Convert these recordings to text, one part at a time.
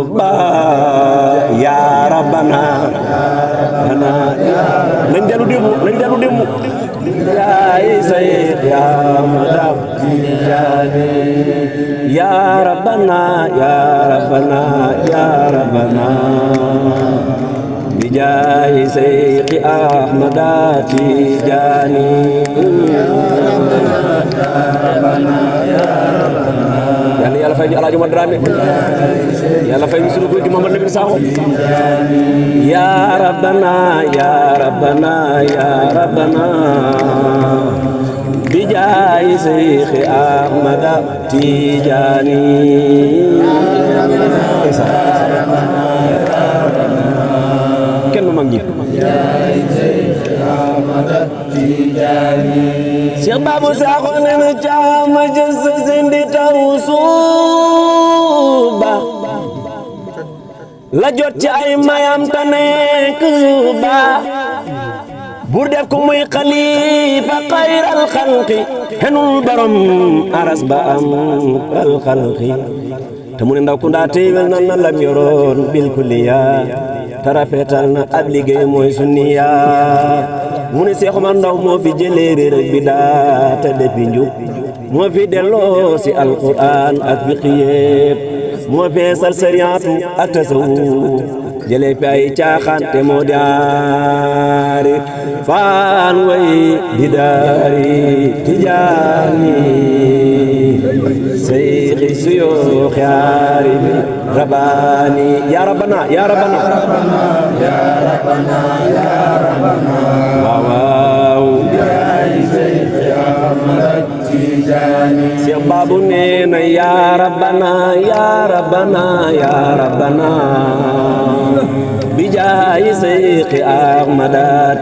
Touba ya rabbana nañ dellu démb yaay Seex ya madam Tijaani ya rabbana ya rabbana ya rabbana bijaay Seex Ahmad Tijaani yàlla fay ñu Alaaji Omar Dramé yàlla fay ñu sunu góor gi Mamad Lamine Sakho ya rabbana ya rabbana ya rabbana bijaay Seex Ahmad Tijaani kenn mag ñi Cheikh Babou Sakho ne na caama jës sindi taw suuba la jot ci ay mayam ta nekk suuba bur def ko muy xalifa xayral xalqi xenul borom aras ba am al xalqi te mu ne ndaw ku ndaa téewel na na lam yoroon bil kulliya tarafetal na ab liggéey mooy sunniya mu ne Seex Umar Ndaw moo fi jëlee réer ak bidaa te defi njub moo fi delloo si alquran ak fiqh yépp moo feesal sariyaatu ak tasawuf jëlee fi ay caaxaan te moo daari faan way di daari Tijaani seyxi suyoox yaari bi rabbaani ya rabbana ya rabbana ya rabbana ya rabbana waaw Seex Baabu nee na ya rabbana ya rabbana ya rabbana bijaay Seex Ahmad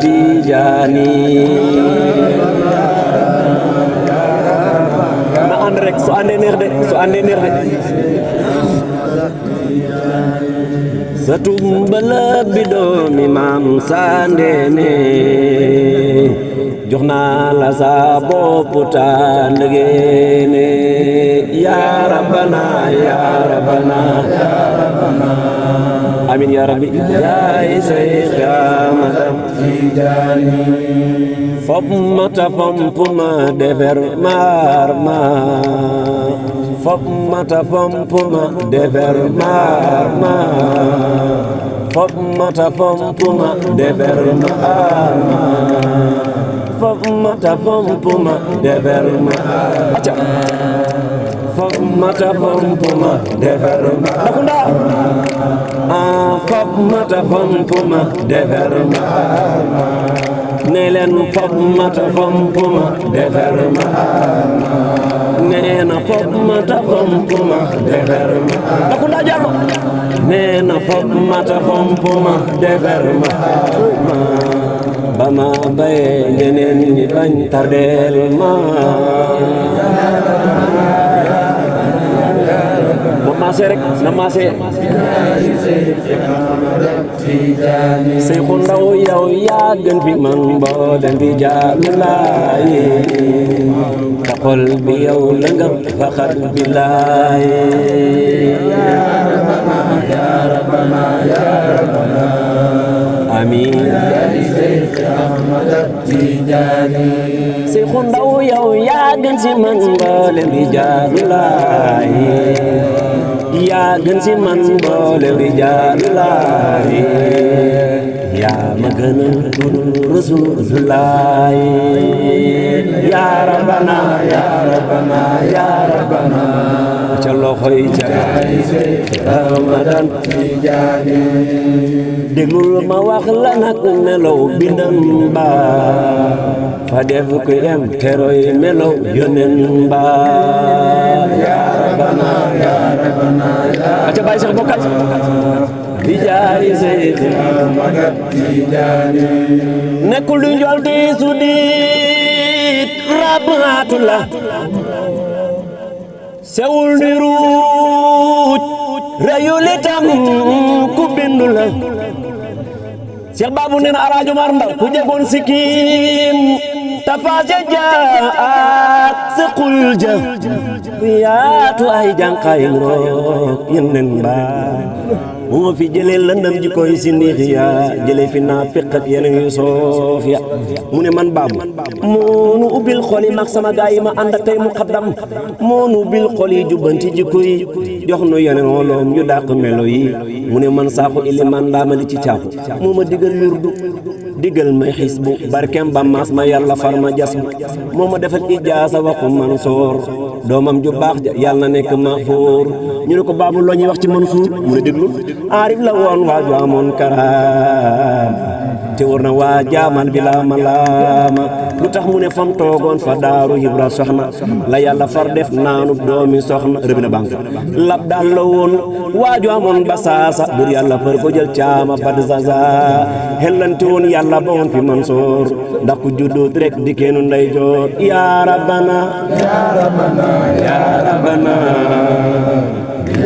Tijaani na ànd rek su àndee neex de sa tumbala bi doomi maam Sandene jox naa la sa bopp taan ngéene ya rabbana ya rabbana amin ya rabbi yaay Seex Ahmad Tijaani fop ma ta fomp ma defer maar ma fop ma ta fomp ma defer maar ma fop ma ta fomp ma defer maar ma fop ma ta fomp ma defer maar acca fop ma ta fomp ma defer maar Nakunda fop ma ta fomp ma defer maar ne leen fop ma ta fomp ma defer maar nee na fop ma ta fomp ma defer maar Nakunda Jallo nee na fop ma ta fomp ma defer maar ba ma baye ñeneen ñi bañ tardeel ma na maase rek na maase Seexu Ndaw yow yaa gën fi man mboolem bi jaalu laay ta xol bi yow la nga faxat bi laay ya rabbana ya rabbana amin Seexu Ndaw yow yaa gën si man mboolem bi jaalu laay yaa gën si man mboolem bi jaalu laay yaa ma gënal Rasulullah ya rabbana ya rabbana ya rabbana ca loxoy ca Ahmad Tijaani déglul ma wax la nag melaw bindam ba fa def ko em teroy melaw yonen ba ya rabbana ya rabbana aca bay Seex bokkal bijaay Seex Ahmad Tijaani nekkul du njol di sudit rabatullah sewul di ruuj reyul itam ku bindu la Seex Baabu nee na Alaaji Omar Ndaw ku jegoon sikkim tafaas ya jaat sëqul ja yaatu ay jànqaay roog yenen mbaa mu ma fi jëlee lëndëm ji koy si ndiix ya jëlee fi naa féq ak yeneen yu soof ya mu ne man baabu moonu ubbil xol yi mag sama gaay yi ma ànd ak tey muqaddam moonu ubbil xol yi jubbanti ji koy jox nu yeneen woloom yu dàq melo yi mu ne man saako iliman ndaamali ci caaxu moo ma digal wirdu digal may xis bu barkem ba maas ma yàlla far ma jas bu moo ma defal ijaasa waxu Mansoor doomam ju baax ja yàlla na nekk ma foor ñu ne ko baabu loo ñuy wax ci Mansour mu ne déglu aarif la woon waa ju amoon karaam te war na waa jaaman bi laa malaama lu tax mu ne fam toogoon fa daaru Ibra soxna la yàlla far def naanu doomi soxna rëbina banque lab daal la woon waa ju amoon basaasa bur yàlla far ko jël caama bad zaza xellante woon yàlla ba woon fi Mansoor ndax ku juddoo rek di keenu nday joor yaa rabbana yaa rabbana yaa rabbana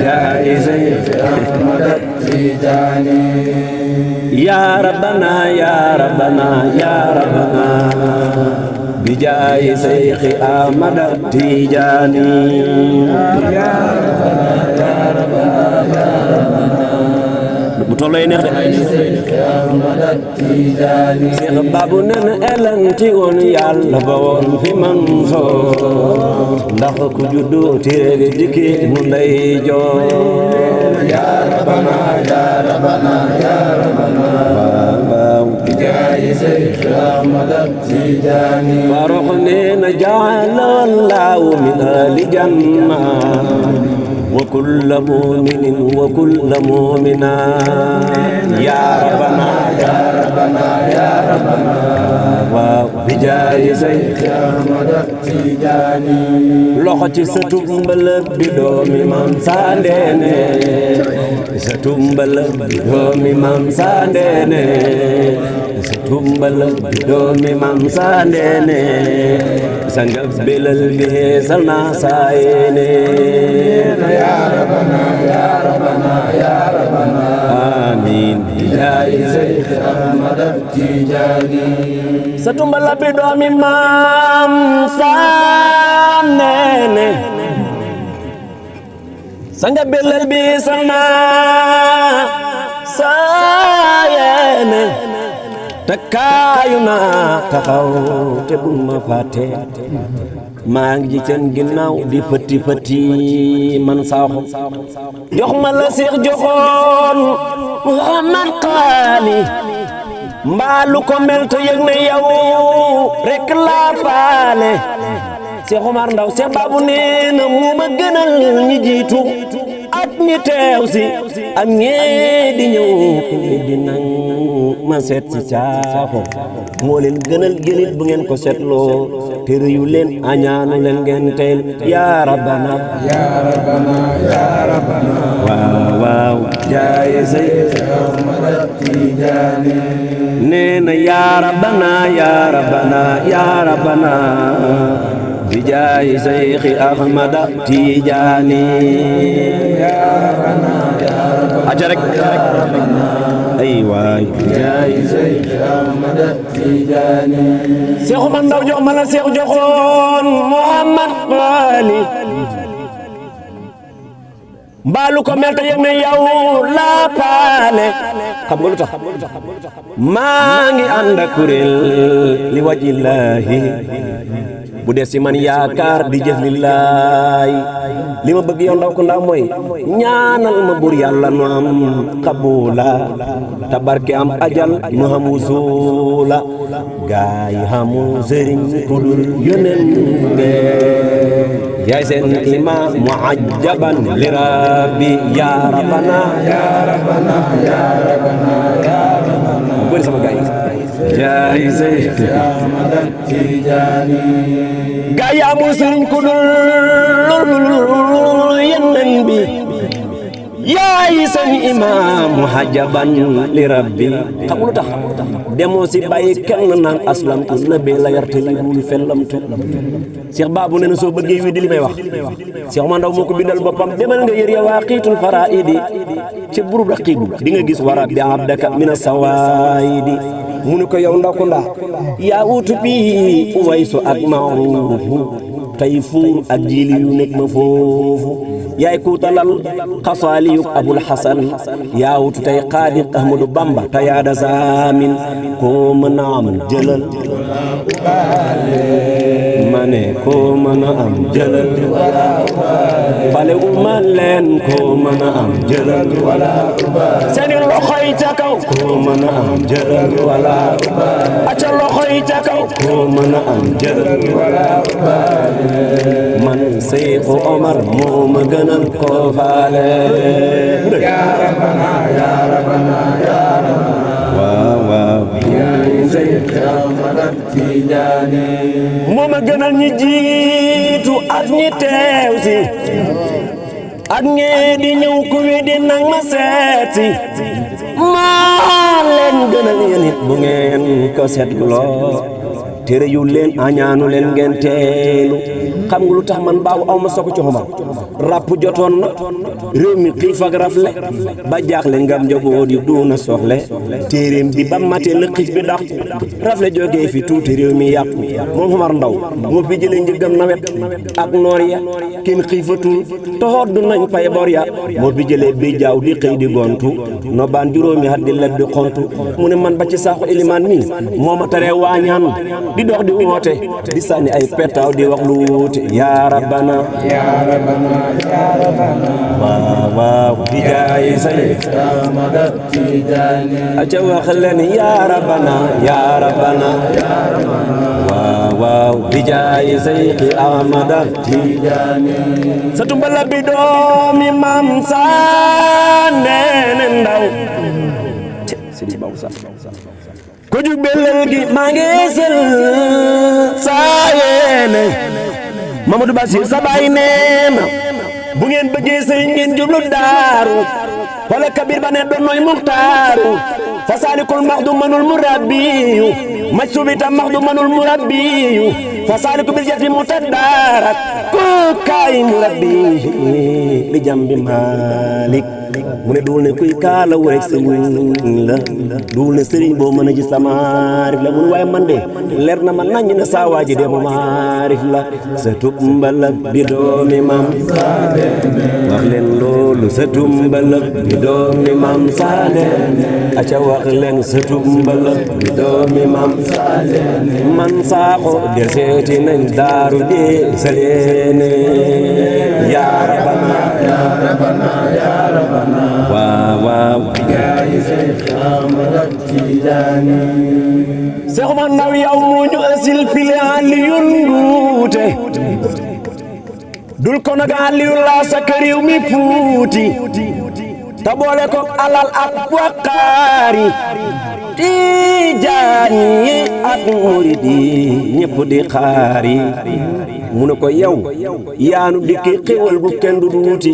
yaa Seex Ahmad Tijaani yaa rabbana yaa rabbana yaa rabbana bijaayi Seex Ahmad Tijaani yaa rabbana yaa rabbana yaa rabbana bu tolloy neex de Seex Baabu nen elanti woon yàlla ba woon fi Mansoor ndax ku juddu tere dikki mu ndey joor yaa rabbana yaa rabbana yaa rabbana waaw bijaayi Seex Ahmad Tijaani Faruq nee na ja'alallahu min ahli janna wa kullu mu'minin wa kullu mu'minatin ya rabbana ya rabbana ya rabbana wa bijaayi Seex Ahmad Tijaani loxo ci sa tumbalëg bi doomi Maam Sandeene sa tumbalëg bi doomi Maam Sandeene sa tumbalëg bi doomi Maam Sandeene sanga belal bi heesal naa saayene ya rabbana ya rabbana ya rabbana amin bijaayi Seex Ahmad Tijaani sa tumbalëg bi doomi Maam Sandeene sanga belal bi heesal naa saayene takkaayu naa taxaw te bul ma fàtte maa ngi ji seen ginnaaw di fëtti fëtti man saaxo jox ma la Seex joxoon Muhammad Xaali mbaalu ko mel te yëg ne yow rek laa faale Seex Omar Ndaw Seex Baabu nee na mu ma gënal ñi jiitu ak ñi teew si ak ñee di ñëw di nang ma seet si caaxo moo leen gënal gënit bu ngeen ko seetloo te rëyu leen añaanu leen ngeen teel yaa rabbana yaa rabbana yaa rabbana waaw waaw jaaye Seex Ahmad Tijaani nee na yaa rabbana yaa rabbana yaa rabbana bijaayi Seex Ahmad Tijaani yaa rabbana yaa rabbana aja rek ay waay bijaayi Seex Ahmad Tijaani Seex Omar Ndaw jox ma la Seex joxoon Muhammad Xaali mbaalu ko mel te yëg ne yow laa paale xam nga lu tax maa ngi ànd ak kuréel li wajillaahi bu des ci man yaakaar di jëf lillaahi li ma bëgg yow ndaw ko ndaw mooy ñaanal ma bur yàlla nu am xabula te barke am ajal nu xam wusula gaay xamu sëriñ ku dul yónneen yaay seen imaam muajjaban li rabbi ya rabbana ya rabbana ya rabbana ya rabbana bëri sama gaay yaay Seex Ahmad Tijaani gaay xamu sëriñ ku dul yónneen bi yaay seen imaam muajjaban li rabbi xam lu tax demoo si bàyyi kenn naan aslamtu nabi la yarte li bul fellamtu Seex Baabu nee na soo bëggee wi di li may wax Seex Omar Ndaw moo ko bindal boppam demal nga yër ya waaqiitul faraa'idi ci burub raqiibu di nga gis wa rabbi abdaka mina sawaayidi mu ne ko yow ndaw ko ndaa yaa wutu bi Uwaysu ak Maaruufu tey fuur ak jiili yu nekk ma foofu yaay kuutalal xasaaliyuk Abul Hasan yaa wutu tey Xaadim Ahmadu Bamba te yaada zaamin koo mën a am jëlal ma ne koo mën a am jëlal fale wu ma leen koo mën a am jëlal seeni loxo yi ca kaw koo mën a am jëlal aca loxo yi ca kaw koo mën a am jëlal man Seexu Omar moo ma gënal koo faale yaa rabbana yaa rabbana yaa rabbana waaw waaw moo ma gënal ñi jiitu ak ñi teew si ak ñee di ñëw ku weddi nag ma seet si maa leen gënal yéen it bu ngeen ko seetloo tere yu leen añaanu leen ngeen teelu xam nga lu tax man baabu aw ma soog ci xomar ràpp jotoon na réew mi xiif ak rafle ba jaaxle ngam njaboot yi duuna soxle téeréem bi ba matee la xiif bi dàq rafle jógee fi tuuti réew mi yàqu moom Omar Ndaw moo fi jëlee njëgam nawet ak noor ya kenn xiifatul toxoot du nañ pay bor ya moo fi jëlee bi jaaw di xëy di gontu no baan juróomi at di leb di xontu mu ne man ba ci saaxu ilimaan mi moo ma taree waañaan di dox di woote di sànni ay petaaw di wax lu wuute yaa rabbana yaa rabbana yaa rabbana waaw waaw di jaay say Ahmada Tijaani aca wax leen yaa rabbana yaa rabbana waaw waaw di jaay say Ahmada Tijaani sa tumbala bi doomi Maam Saane Ndaw ko jug belal gi maa ngi sel saa yéene Mamadou Bassir sa baay nee na bu ngeen bëggee sëriñ ngeen jublu daaru wala kabir ba ne doon nooy muxtaaru fasaalikul maxdu manul murabbiyu maj subita maxdu manul murabbiyu fasaaliku bil jati mutadaarak ku kaay murabbi li jambi Malik mu ne duul ne kuy kaala wu rek sëriñ la duul ne sëriñ boo mën a gis sa maarif la mu ne waaye man de leer na ma nañ ne saa waaji de mu maarif la sa tumbalak bi doomi Maam wax leen loolu sa tumbalak bi doomi Maam Saane aca wax leen sa tumbalak bi doomi Maam man saaxo de seeti nañ daaru de sa leene yaa rabbana yaa rabbana yaa rabbana waaw waaw Seex Omar Ndaw yow moo ñu asil fili Aliyun Nguute dul ko nag Aliyu laa sa këriw mi fuuti ta boole ko alal ak waqaari Tijaani ak murid yi ñëpp di xaari mu ne ko yow yaanu dikki xéwal bu kenn du duuti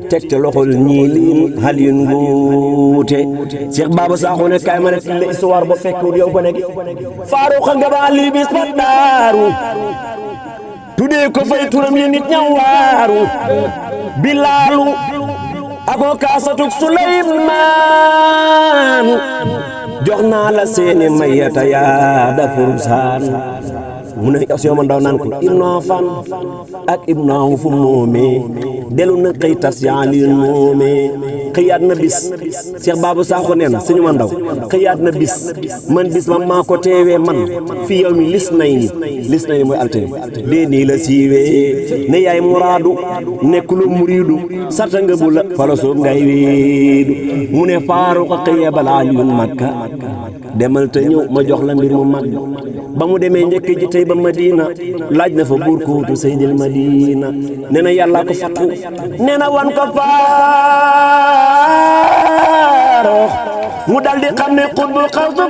teg te loxol ñii liin Aliyun Nguute Cheikh Baba Sakho ne kaay ma ne la histoire ba fekkul yow ko nekk Faaruqa nga ba Aliyu bis fa daaru tuddee ko fay turam yi nit ña waaru Bilaalu ako kaasatuk Suleymaan jox naa la seeni mayata yaa da fursaan mu ne Seex Omar Ndaw naan ko Ibnu Afaan ak Ibnu Awf moome delu na xëy tas yaa Aliyun moome xëyaat na bis Cheikh Babou Sakho nee na Sëñ Omar Ndaw xëyaat na bis man bis ma maa ko teewee man fii yow mi lis nay ni mooy altine dee nii la siiwee ne yaay muraadu nekk lu muriidu sarta nga bu la fala soob ngay wiidu mu ne Faaruqa xëyee bala Aliyun Makka demal te ñëw ma jox la mbir mu mag ba mu demee njëkk ji tey ba Madina laaj na fa buur ko wutu Seydil Madina nee na yàlla ko fatu nee na wan ko Faaruq mu daldi xam ne xutbul xawsu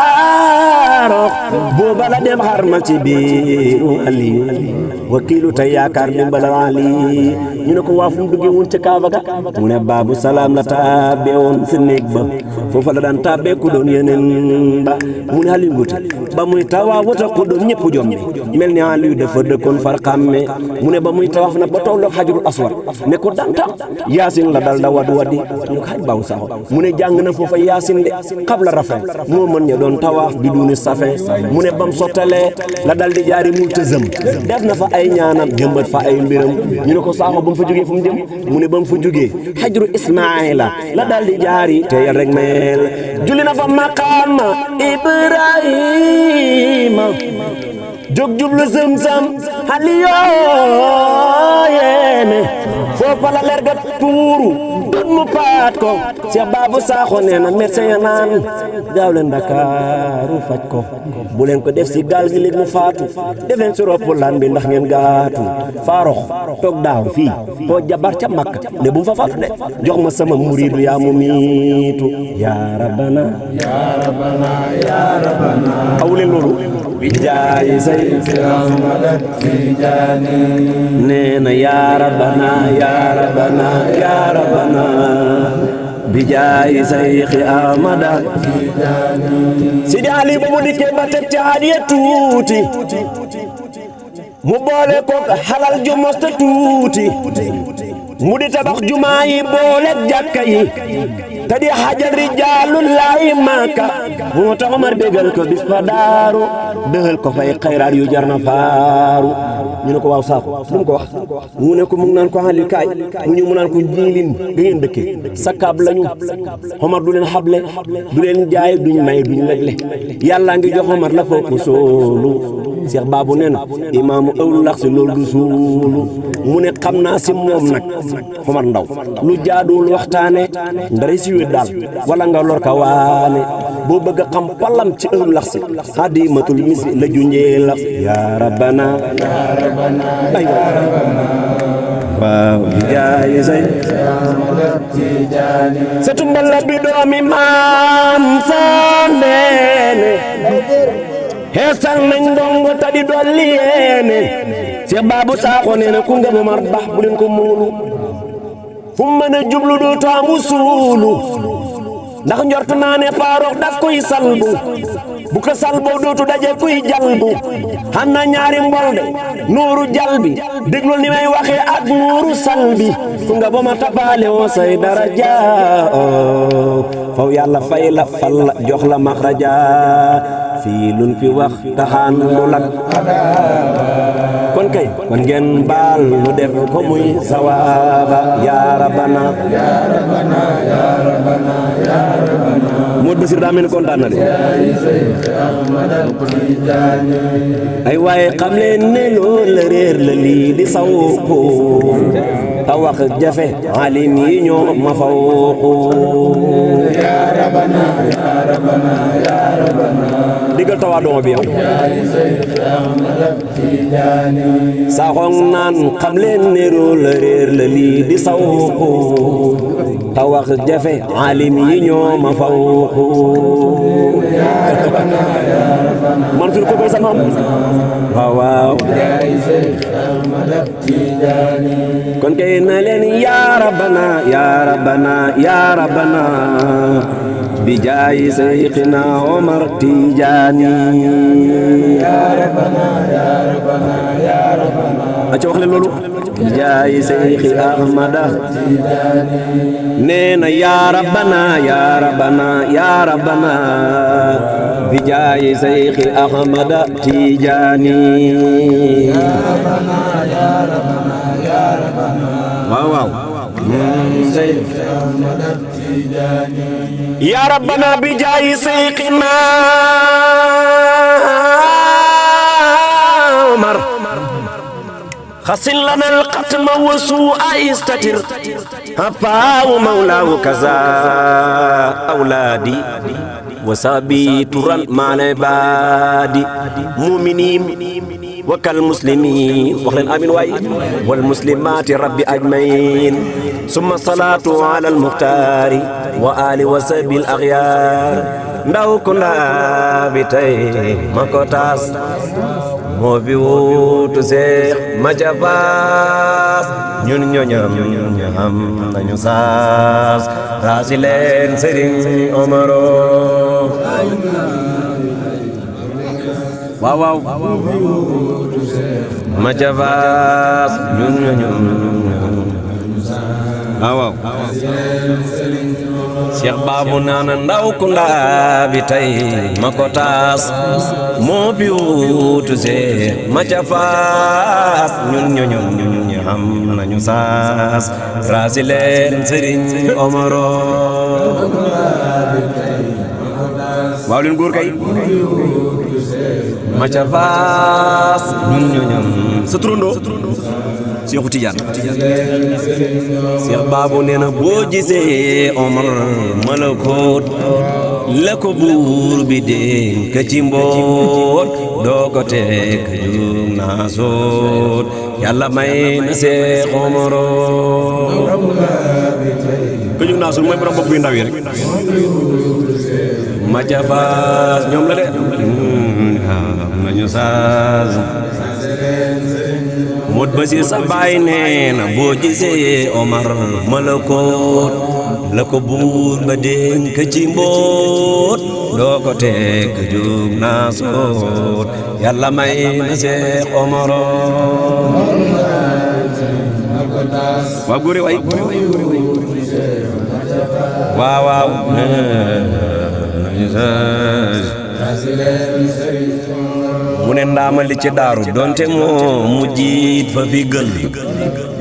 Faaruq booba la dem xarmal ci biiru Aliyu wakiilu tey yaakaar dimbalal Ali ñu ne ko waa fu mu duggee woon ca Kaaba ga mu ne baabu salaam la taabee woon si néeg ba foofa la daan taabee ku doon yeneen ba mu ne Aliyu Ngouté ba muy tawaaf wata ku doon ñëpp jommi mel ni Aliyu dafa dëkkoon far xàmme mu ne ba muy tawaaf nag ba tolloog Hajarul Aswad ne ko danta yaasin la dal da wadi ñu ko xaj baaw saxo mu ne jàng na foofa yaasin de xabla rafe moo mën ña doon tawaaf bi duni safe mu ne bam sottalee la dal di jaari multazam def na fa ay ñaanam jëmbat fa ay mbiram ñu ne ko saaxo ba mu fa jógee fu mu jëm mu ne ba mu fa jógee Hajru Ismaila la dal di jaari te yal rek meel julli na fa maqaama Ibrahima jóg jublu Zamzam xali yooyeene foofa la leer ga tuuru dut mu paat ko Cheikh Babou Sakho nee na médecin ya naan gaaw leen Ndakaaru faj ko bu leen ko def si gaal gi léegi mu faatu def leen si roppalaan bi ndax ngeen gaatu faarox toog daaw fii too jabar ca Makka ne bu mu fa faatu de jox ma sama muriidu yaa mu miitu yaa rabbana yaa rabbana yaa rabbana aw leen loolu bi jaay say nee na yaa rabbana yaa rabbana yaa rabbana bi jaay Seyxi Ahmada Sidi Ali ba mu dikkee ba teg ca adiya tuuti mu boole ko xalal ju mosta tuuti mu di tabax jumaa yi boole jàkka yi te di xajal rijaalullaahi Makka moo tax Omar bégal ko bis fa daaru dëxal ko fay xayraat yu jar na faaru ñu ne ko waaw Sakho lu mu ko wax mu ne ko mu ngi naan ko xali kaay mu ñëw mu naan ko jiilin ga ngeen dëkkee sakkaab lañu Omar du leen xable du leen jaay duñ may duñ legle yàlla ngi jox Omar la foofu soolu Cheikh Babou nee na imaamu ëwlu lax si loolu du suulu mu ne xam naa si moom nag Omar Ndaw lu jaaduwul waxtaane ndara si wét daal wala nga lor ka waane boo bëgg a xam palam ci ëwlu lax si hadimatul misi la junjee lax yaa rabbana ay waaw jaay say setu mbala bi doomi maam sandeene heesal nañ ndongo tadi dolli yeene Cheikh Babou Sakho nee na ku ngëm Omar Ba bu leen ko muulu fu mu mën a jublu du taamu suulu ndax njortu naa ne Farokh daf koy salbu bu ko salboo dootu daje kuy jalbu xam na ñaari mbol de nuuru jalbi déglul ni may waxee ak nuuru salbi fu nga ba ma tabaale woo say daraja faw yàlla fay la fal la jox la maxraja fii luñ fi wax taxaan lu lak kon kay kon ngeen baal nu def ko muy sawaaba yaa rabbana yaa rabbana yaa rabbana yaa rabbana Modou Bassir daa mel ni kontaan na de ay waaye xam leen ne loolu la réer la lii di sawko ta wax jafe alim yi ñoo ma fawqu yaa rabbana yaa rabbana yaa rabbana digal tawa dooma bi yow Sakho naan xam leen ne loolu la réer la lii di sawko ta wax jafe alim yi ñoo ma fawqu Mansour ko koy sama am waaw waaw kon kay na leen yaa rabbana yaa rabbana yaa rabbana bi jaayi Seyxina Omar Tijaani yaa rabbana yaa rabbana yaa rabbana aca wax leen loolu bi jaayi Seyxi Ahmada nee na yaa rabbana yaa rabbana yaa rabbana bi jaayi Seyxi Ahmada Tijaani yaa rabbana yaa rabbana yaa rabbana waaw waaw yaa rabbana bi jaayi Seyxina Omar xasin lana alqatma wa suu'a istatir hafaahu mawlaahu kaza awlaadi wa sabi turan maale baadi muminin wa kal muslimin wax leen amin waay wal muslimaati rabbi ajmain summa salaatu ala al muxtaari wa ali wa sabil axyaar ndaw ku ndaa bi tey ma ko taas moo fi wuutu Seex Macha Faas ñun ñoñam ñam nañu saas raasi leen Sëriñ Omaro waaw waaw Macha Faas ñun ñoñam waaw Cheikh Babou naana ndaw ku ndaa bi tey ma ko taas moo bi wuutu Seex Macha Faas ñun ñoñom ñu xam nañu saas raasi leen Sëriñ Omaro waaw leen góor kay Macha Faas ñun ñoñom sa turandoo Seexu Tijaan Cheikh Babou nee na boo gisee Omar malakoot la ko buur bi dénk ci mboot doo ko teg jum naa soot yàlla may na Seex Omaro ko jum naa soot mooy borom bopp yu ndaw yi rek Macha Faas ñoom la de nañu saas mot ba si sa baay nee na boo gisee Omar malakoot la ko buur ba dénk ci mboot doo ko teg jug naa soot yàlla may na Seex Omaro waaw góore waay waaw waaw mu ne ndaama li ci daaru donte moo mu jiit fa fi gël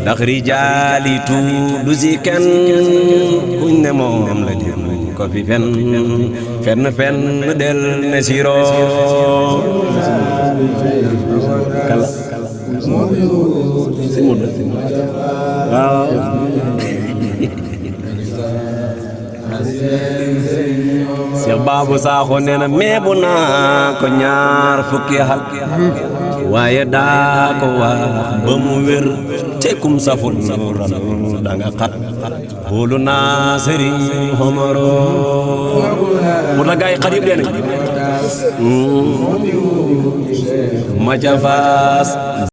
ndax rijaali tuudu si kenn kuñ ne moom la dir ko fi fenn del ne siroo kala waaw Cheikh Babou Sakho nee na meebu naa ko ñaar fukki xal waaye daa ko wax ba mu wér te kum saful danga xat wóolu naa Sëriñ Omaro mu la gaay xat yëpp dee nañ Macha Faas